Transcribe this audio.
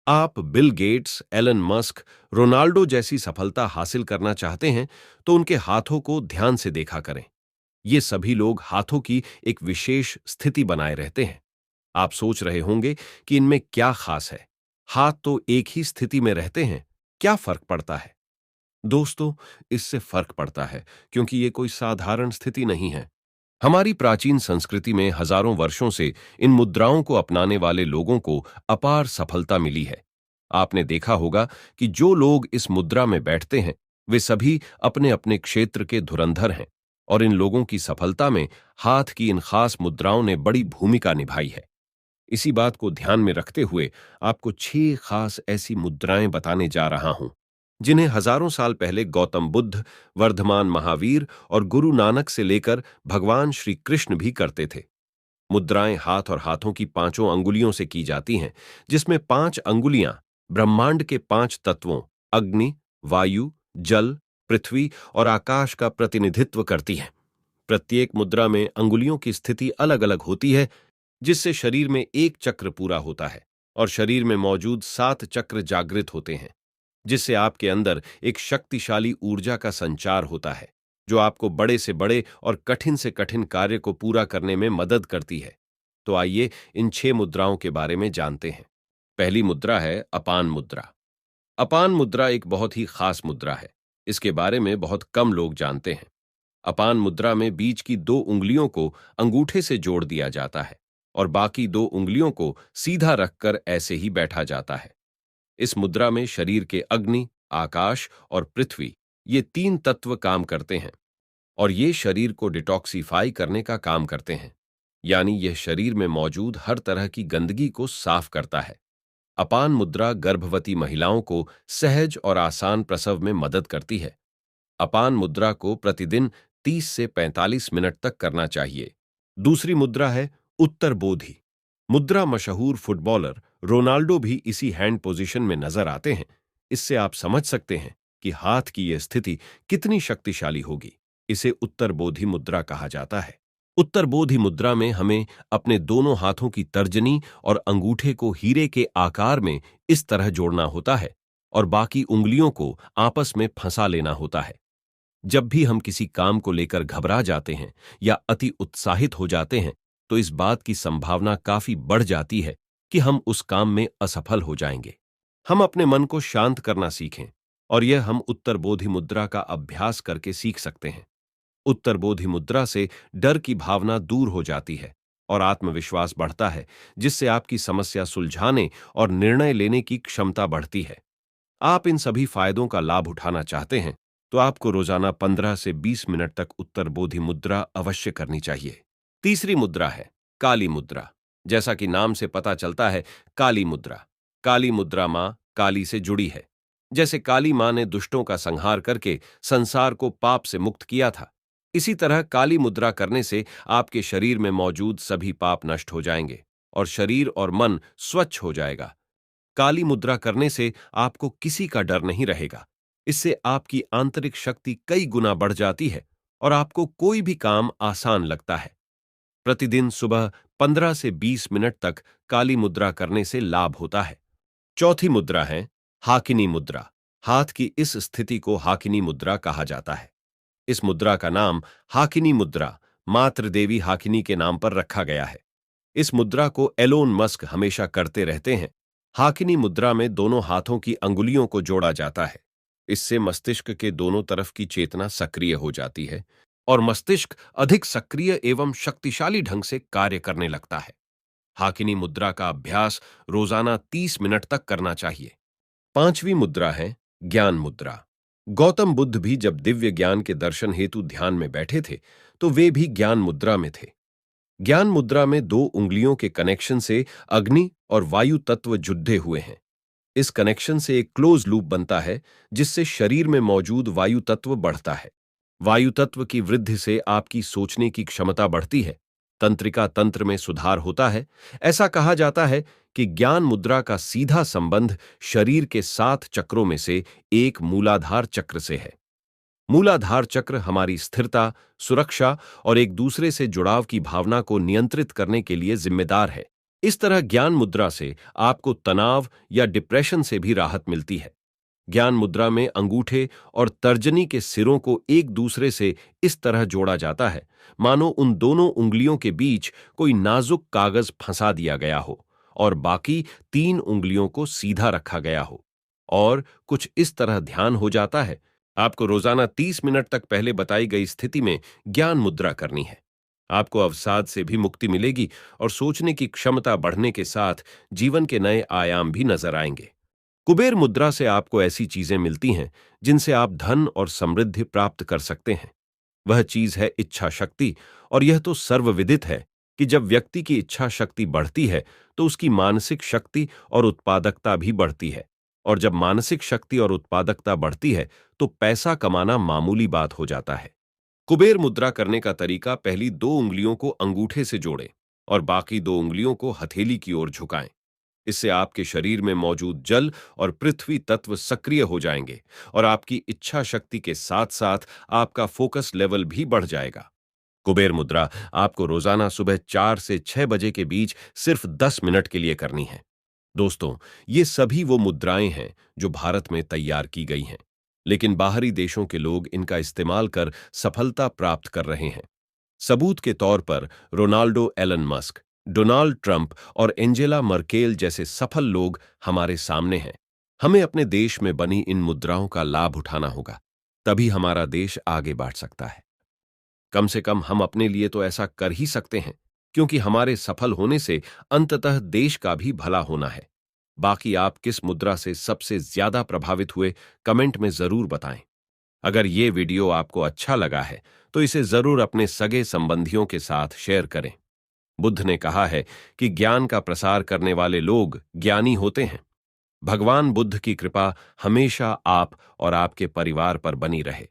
आप Bill Gates, Elon Musk, Ronaldo जैसी सफलता हासिल करना चाहते हैं तो उनके हाथों को ध्यान से देखा करें। ये सभी लोग हाथों की एक विशेष स्थिति बनाए रहते हैं। आप सोच रहे होंगे कि इनमें क्या खास है। हाथ तो एक ही स्थिति में रहते हैं, क्या फर्क पड़ता है? दोस्तों, इससे फर्क पड़ता है क्योंकि ये कोई साधारण स्थिति नहीं है। हमारी प्राचीन संस्कृति में हजारों वर्षों से इन मुद्राओं को अपनाने वाले लोगों को अपार सफलता मिली है। आपने देखा होगा कि जो लोग इस मुद्रा में बैठते हैं वे सभी अपने अपने क्षेत्र के धुरंधर हैं, और इन लोगों की सफलता में हाथ की इन खास मुद्राओं ने बड़ी भूमिका निभाई है। इसी बात को ध्यान में रखते हुए आपको 6 खास ऐसी मुद्राएं बताने जा रहा हूं जिन्हें हजारों साल पहले गौतम बुद्ध, वर्धमान महावीर और गुरु नानक से लेकर भगवान श्री कृष्ण भी करते थे। मुद्राएं हाथ और हाथों की पांचों अंगुलियों से की जाती हैं, जिसमें 5 अंगुलियां ब्रह्मांड के 5 तत्वों अग्नि, वायु, जल, पृथ्वी और आकाश का प्रतिनिधित्व करती हैं। प्रत्येक मुद्रा में अंगुलियों की स्थिति अलग अलग होती है, जिससे शरीर में एक चक्र पूरा होता है और शरीर में मौजूद 7 चक्र जागृत होते हैं, जिससे आपके अंदर एक शक्तिशाली ऊर्जा का संचार होता है जो आपको बड़े से बड़े और कठिन से कठिन कार्य को पूरा करने में मदद करती है। तो आइए इन 6 मुद्राओं के बारे में जानते हैं। पहली मुद्रा है अपान मुद्रा। अपान मुद्रा एक बहुत ही खास मुद्रा है। इसके बारे में बहुत कम लोग जानते हैं। अपान मुद्रा में बीच की 2 उंगलियों को अंगूठे से जोड़ दिया जाता है और बाकी 2 उंगलियों को सीधा रखकर ऐसे ही बैठा जाता है। इस मुद्रा में शरीर के अग्नि, आकाश और पृथ्वी, ये 3 तत्व काम करते हैं और ये शरीर को डिटॉक्सिफाई करने का काम करते हैं। यानी यह शरीर में मौजूद हर तरह की गंदगी को साफ करता है। अपान मुद्रा गर्भवती महिलाओं को सहज और आसान प्रसव में मदद करती है। अपान मुद्रा को प्रतिदिन 30 से 45 मिनट तक करना चाहिए। दूसरी मुद्रा है उत्तर बोधि मुद्रा। मशहूर फुटबॉलर रोनाल्डो भी इसी हैंड पोजीशन में नजर आते हैं। इससे आप समझ सकते हैं कि हाथ की यह स्थिति कितनी शक्तिशाली होगी। इसे उत्तर बोधि मुद्रा कहा जाता है। उत्तर बोधि मुद्रा में हमें अपने दोनों हाथों की तर्जनी और अंगूठे को हीरे के आकार में इस तरह जोड़ना होता है और बाकी उंगलियों को आपस में फंसा लेना होता है। जब भी हम किसी काम को लेकर घबरा जाते हैं या अति उत्साहित हो जाते हैं तो इस बात की संभावना काफी बढ़ जाती है कि हम उस काम में असफल हो जाएंगे। हम अपने मन को शांत करना सीखें और यह हम उत्तर बोधि मुद्रा का अभ्यास करके सीख सकते हैं। उत्तर बोधि मुद्रा से डर की भावना दूर हो जाती है और आत्मविश्वास बढ़ता है, जिससे आपकी समस्या सुलझाने और निर्णय लेने की क्षमता बढ़ती है। आप इन सभी फायदों का लाभ उठाना चाहते हैं तो आपको रोजाना 15 से 20 मिनट तक उत्तर बोधि मुद्रा अवश्य करनी चाहिए। तीसरी मुद्रा है काली मुद्रा। जैसा कि नाम से पता चलता है, काली मुद्रा। काली मुद्रा मां काली से जुड़ी है। जैसे काली मां ने दुष्टों का संहार करके संसार को पाप से मुक्त किया था, इसी तरह काली मुद्रा करने से आपके शरीर में मौजूद सभी पाप नष्ट हो जाएंगे और शरीर और मन स्वच्छ हो जाएगा। काली मुद्रा करने से आपको किसी का डर नहीं रहेगा। इससे आपकी आंतरिक शक्ति कई गुना बढ़ जाती है और आपको कोई भी काम आसान लगता है। प्रतिदिन सुबह 15 से 20 मिनट तक काली मुद्रा करने से लाभ होता है। चौथी मुद्रा है हाकिनी मुद्रा। हाथ की इस स्थिति को हाकिनी मुद्रा कहा जाता है। इस मुद्रा का नाम हाकिनी मुद्रा मातृ देवी हाकिनी के नाम पर रखा गया है। इस मुद्रा को एलोन मस्क हमेशा करते रहते हैं। हाकिनी मुद्रा में दोनों हाथों की अंगुलियों को जोड़ा जाता है। इससे मस्तिष्क के दोनों तरफ की चेतना सक्रिय हो जाती है और मस्तिष्क अधिक सक्रिय एवं शक्तिशाली ढंग से कार्य करने लगता है। हाकिनी मुद्रा का अभ्यास रोजाना 30 मिनट तक करना चाहिए। पांचवी मुद्रा है ज्ञान मुद्रा। गौतम बुद्ध भी जब दिव्य ज्ञान के दर्शन हेतु ध्यान में बैठे थे तो वे भी ज्ञान मुद्रा में थे। ज्ञान मुद्रा में 2 उंगलियों के कनेक्शन से अग्नि और वायु तत्व जुड़े हुए हैं। इस कनेक्शन से एक क्लोज लूप बनता है, जिससे शरीर में मौजूद वायु तत्व बढ़ता है। वायु तत्व की वृद्धि से आपकी सोचने की क्षमता बढ़ती है, तंत्रिका तंत्र में सुधार होता है। ऐसा कहा जाता है कि ज्ञान मुद्रा का सीधा संबंध शरीर के 7 चक्रों में से एक मूलाधार चक्र से है। मूलाधार चक्र हमारी स्थिरता, सुरक्षा और एक दूसरे से जुड़ाव की भावना को नियंत्रित करने के लिए जिम्मेदार है। इस तरह ज्ञान मुद्रा से आपको तनाव या डिप्रेशन से भी राहत मिलती है। ज्ञान मुद्रा में अंगूठे और तर्जनी के सिरों को एक दूसरे से इस तरह जोड़ा जाता है मानो उन दोनों उंगलियों के बीच कोई नाजुक कागज फंसा दिया गया हो और बाकी 3 उंगलियों को सीधा रखा गया हो। और कुछ इस तरह ध्यान हो जाता है। आपको रोजाना 30 मिनट तक पहले बताई गई स्थिति में ज्ञान मुद्रा करनी है। आपको अवसाद से भी मुक्ति मिलेगी और सोचने की क्षमता बढ़ने के साथ जीवन के नए आयाम भी नजर आएंगे। कुबेर मुद्रा से आपको ऐसी चीजें मिलती हैं जिनसे आप धन और समृद्धि प्राप्त कर सकते हैं। वह चीज है इच्छा शक्ति, और यह तो सर्वविदित है कि जब व्यक्ति की इच्छा शक्ति बढ़ती है तो उसकी मानसिक शक्ति और उत्पादकता भी बढ़ती है, और जब मानसिक शक्ति और उत्पादकता बढ़ती है तो पैसा कमाना मामूली बात हो जाता है। कुबेर मुद्रा करने का तरीका, पहली 2 उंगलियों को अंगूठे से जोड़ें और बाकी 2 उंगलियों को हथेली की ओर झुकाएं। इससे आपके शरीर में मौजूद जल और पृथ्वी तत्व सक्रिय हो जाएंगे और आपकी इच्छा शक्ति के साथ साथ आपका फोकस लेवल भी बढ़ जाएगा। कुबेर मुद्रा आपको रोजाना सुबह 4 से 6 बजे के बीच सिर्फ 10 मिनट के लिए करनी है। दोस्तों, ये सभी वो मुद्राएं हैं जो भारत में तैयार की गई हैं, लेकिन बाहरी देशों के लोग इनका इस्तेमाल कर सफलता प्राप्त कर रहे हैं। सबूत के तौर पर Ronaldo, Elon Musk, Donald Trump और एंजेला मर्केल जैसे सफल लोग हमारे सामने हैं। हमें अपने देश में बनी इन मुद्राओं का लाभ उठाना होगा, तभी हमारा देश आगे बढ़ सकता है। कम से कम हम अपने लिए तो ऐसा कर ही सकते हैं, क्योंकि हमारे सफल होने से अंततः देश का भी भला होना है। बाकी आप किस मुद्रा से सबसे ज्यादा प्रभावित हुए, कमेंट में जरूर बताएं। अगर ये वीडियो आपको अच्छा लगा है तो इसे जरूर अपने सगे संबंधियों के साथ शेयर करें। बुद्ध ने कहा है कि ज्ञान का प्रसार करने वाले लोग ज्ञानी होते हैं। भगवान बुद्ध की कृपा हमेशा आप और आपके परिवार पर बनी रहे।